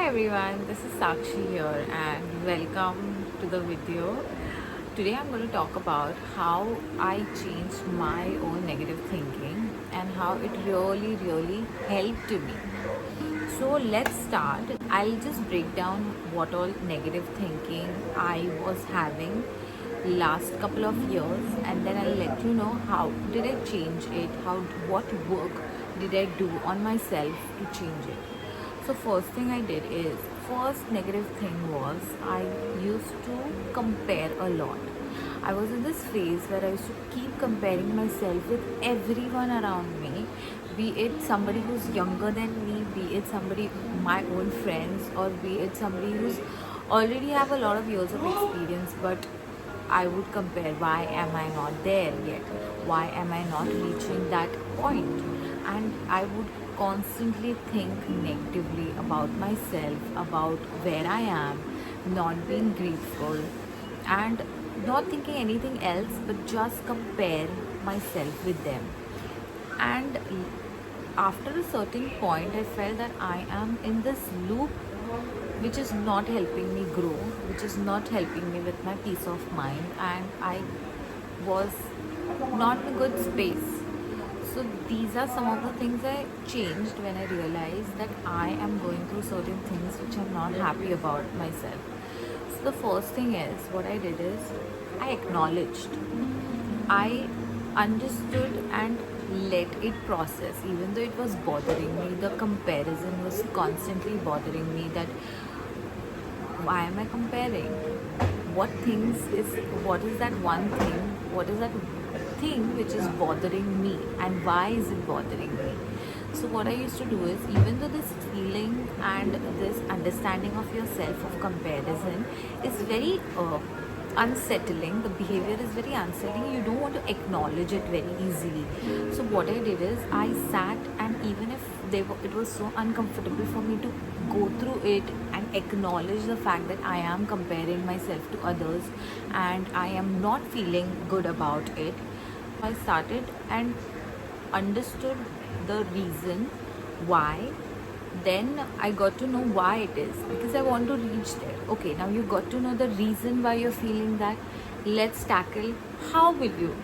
everyone, this is Sakshi here and welcome to the video. Today I'm going to talk about how I changed my own negative thinking and how it really helped me. So let's start. I'll just break down what all negative thinking I was having last couple of years, and then I'll let you know how did I change it, what work did I do on myself to change it. So first thing I did is, first negative thing was I used to compare a lot. I was in this phase where I used to keep comparing myself with everyone around me, be it somebody who's younger than me, be it somebody, my own friends, or be it somebody who's already have a lot of years of experience, but I would compare, why am I not there yet? Why am I not reaching that point? And I would constantly think negatively about myself, about where I am, not being grateful, and not thinking anything else but just compare myself with them. And after a certain point, I felt that I am in this loop which is not helping me grow, which is not helping me with my peace of mind, and I was not in a good space. So these are some of the things I changed when I realized that I am going through certain things which I'm not happy about myself. So the first thing is, what I did is I acknowledged. I understood and let it process, even though it was bothering me. The comparison was constantly bothering me. That why am I comparing? What is that one thing? What is that thing which is bothering me, and why is it bothering me? So what I used to do is, even though this feeling and this understanding of yourself of comparison is very unsettling, the behavior is very unsettling, you don't want to acknowledge it very easily. So what I did is I sat, and even if it was so uncomfortable for me to go through it and acknowledge the fact that I am comparing myself to others and I am not feeling good about it, I started and understood the reason why. Then I got to know why it is, because I want to reach there. Okay, now you got to know the reason why you're feeling that. Let's tackle how will you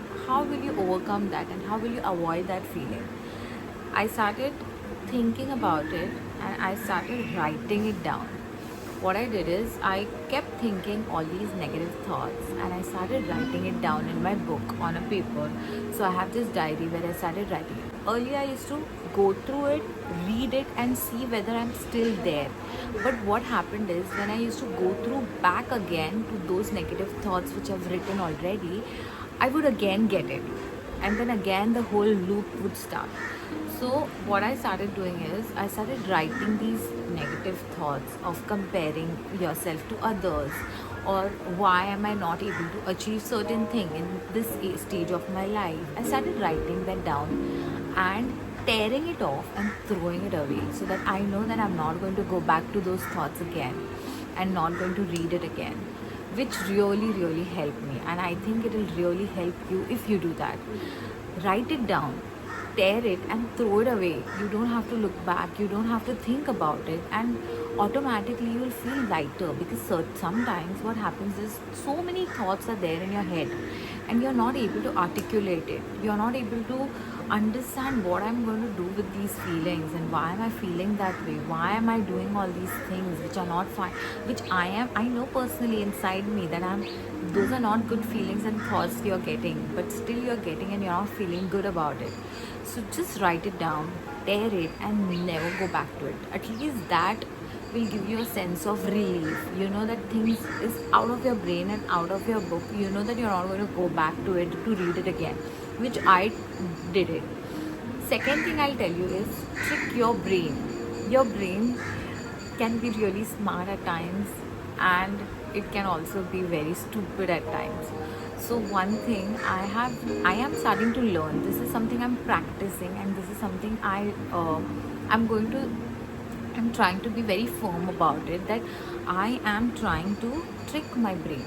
overcome that, and how will you avoid that feeling. I started thinking about it, and I started writing it down. What I did is I kept thinking all these negative thoughts, and I started writing it down in my book on a paper. So I have this diary where I started writing it. Earlier I used to go through it, read it, and see whether I'm still there. But what happened is, when I used to go through back again to those negative thoughts which I've written already, I would again get it. And then again the whole loop would start. So what I started doing is I started writing these negative thoughts of comparing yourself to others, or why am I not able to achieve certain thing in this stage of my life. I started writing that down and tearing it off and throwing it away, so that I know that I'm not going to go back to those thoughts again and not going to read it again, which really helped me. And I think it will really help you if you do that. Write it down, tear it and throw it away. You don't have to look back, you don't have to think about it, and automatically you will feel lighter. Because sometimes what happens is, so many thoughts are there in your head and you're not able to articulate it, you're not able to understand what I'm going to do with these feelings, and why am I feeling that way, why am I doing all these things which are not fine, which I know personally inside me that those are not good feelings and thoughts you're getting, but still you're getting and you're not feeling good about it. So just write it down, tear it, and never go back to it. At least that will give you a sense of relief. You know that things is out of your brain and out of your book. You know that you're not going to go back to it to read it again, which I did it. Second thing I'll tell you is, trick your brain. Your brain can be really smart at times, and it can also be very stupid at times. So one thing I am starting to learn. This is something I'm practicing, and this is something I'm going to I'm trying to be very firm about it, that I am trying to trick my brain.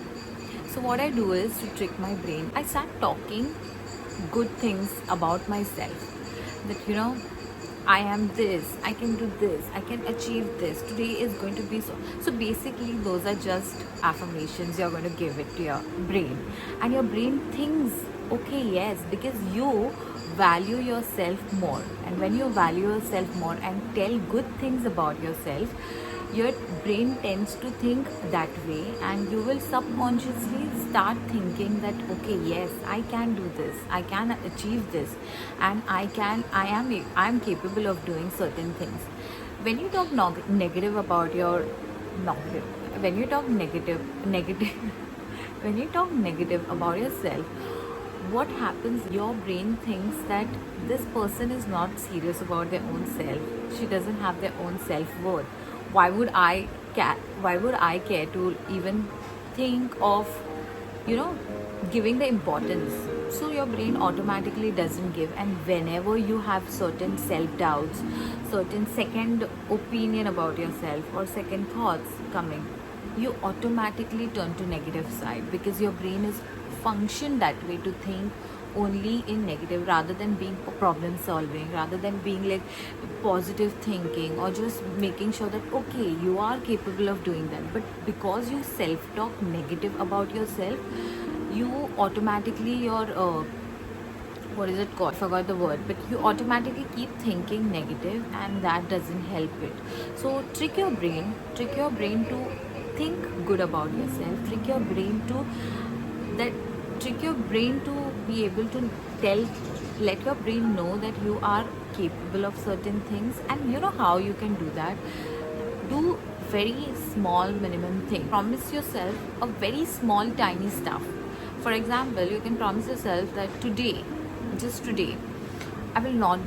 So what I do is, to trick my brain, I start talking good things about myself. That I am this, I can do this, I can achieve this, today is going to be so. So basically, those are just affirmations you're going to give it to your brain. And your brain thinks, okay, yes, because you value yourself more. And when you value yourself more and tell good things about yourself, your brain tends to think that way, and you will subconsciously start thinking that, okay, yes, I can do this, I can achieve this, and I am capable of doing certain things. When you talk negative about your negative when you talk negative when you talk negative about yourself, what happens, your brain thinks that this person is not serious about their own self, she doesn't have their own self-worth. Why would I care to even think of, you know, giving the importance? So your brain automatically doesn't give, and whenever you have certain self-doubts, certain second opinion about yourself or second thoughts coming, you automatically turn to negative side, because your brain is functioned that way to think only in negative, rather than being problem solving, rather than being like positive thinking, or just making sure that, okay, you are capable of doing that. But because you self talk negative about yourself, you automatically your what is it called? I forgot the word, but you automatically keep thinking negative, and that doesn't help it. So trick your brain to think good about yourself, that trick your brain to be able to tell let your brain know that you are capable of certain things. And you know how you can do that? Do very small minimum thing, promise yourself a very small tiny stuff. For example, you can promise yourself that today, just today, I will not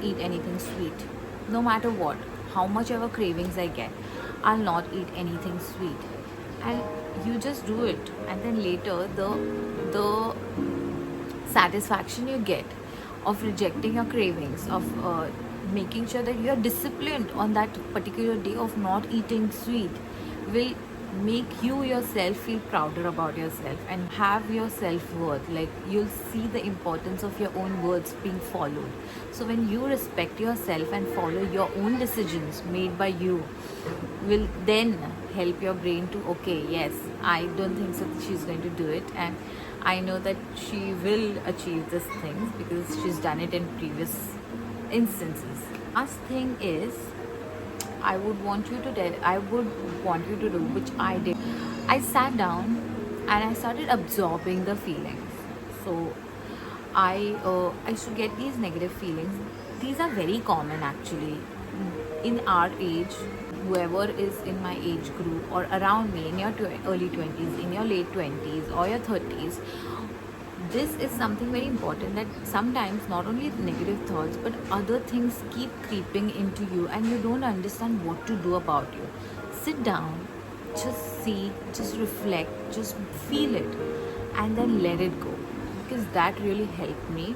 eat anything sweet, no matter what, how much ever cravings I get, I'll not eat anything sweet. And you just do it, and then later the satisfaction you get of rejecting your cravings, of making sure that you are disciplined on that particular day of not eating sweet, will make you yourself feel prouder about yourself and have your self-worth. Like, you'll see the importance of your own words being followed. So when you respect yourself and follow your own decisions made by you, will then help your brain to, okay, yes, I don't think so that she's going to do it, and I know that she will achieve these things because she's done it in previous instances. Last thing is, I would want you to do, which I did. I sat down and I started absorbing the feelings. So I used to get these negative feelings. These are very common actually in our age. Whoever is in my age group or around me, in your early 20s, in your late 20s or your 30s, this is something very important, that sometimes not only negative thoughts but other things keep creeping into you and you don't understand what to do about you. Sit down, just see, just reflect, just feel it, and then let it go, because that really helped me.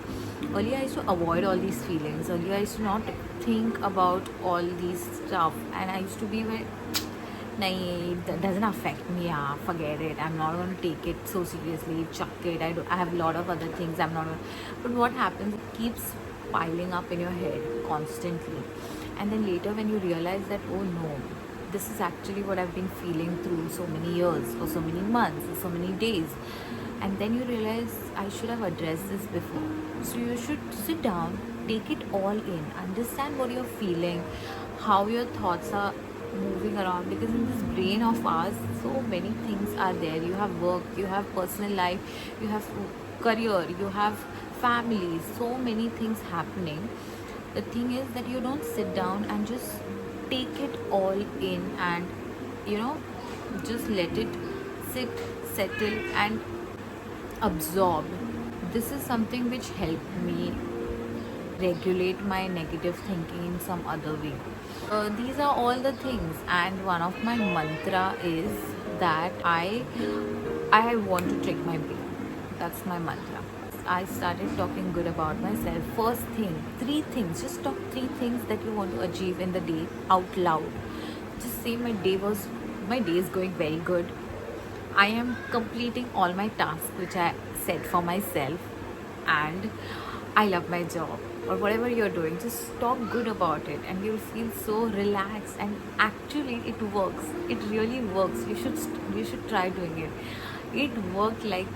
Earlier I used to avoid all these feelings. Earlier I used to not think about all these stuff, and I used to be very, nahi, that doesn't affect me, yeah, forget it, I'm not going to take it so seriously, chuck it, I have a lot of other things, I'm not going to. But what happens, it keeps piling up in your head constantly, and then later when you realize that, oh no, this is actually what I've been feeling through so many years, or so many months, or so many days, and then you realize I should have addressed this before. So you should sit down, take it all in, understand what you're feeling, how your thoughts are moving around, because in this brain of ours so many things are there. You have work, you have personal life, you have career, you have family, so many things happening. The thing is that you don't sit down and just take it all in, and just let it sit, settle, and absorb. This is something which helped me regulate my negative thinking in some other way. These are all the things, and one of my mantra is that I want to trick my brain. That's my mantra. I started talking good about myself. First thing, three things. Just talk three things that you want to achieve in the day out loud. Just say my day is going very good. I am completing all my tasks which I set for myself, and I love my job. or whatever you're doing, just talk good about it and you'll feel so relaxed. And actually it works, it really works. You should try doing it. It worked like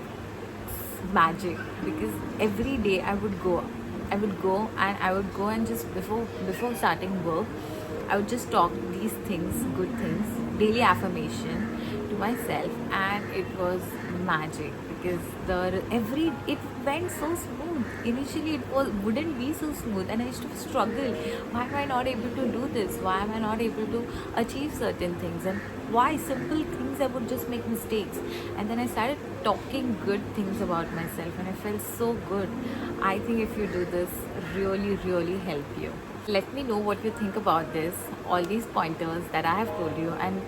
magic, because every day I would go and just before starting work, I would just talk these things, good things, daily affirmation to myself, and it was magic, because it went so smooth. Initially it wouldn't be so smooth, and I used to struggle. Why am I not able to do this? Why am I not able to achieve certain things? And why simple things I would just make mistakes? And then I started talking good things about myself, and I felt so good. I think if you do this, really help you. Let me know what you think about this, all these pointers that I have told you, and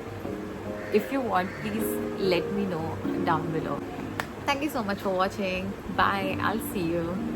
if you want, please let me know down below. Thank you so much for watching. Bye. I'll see you.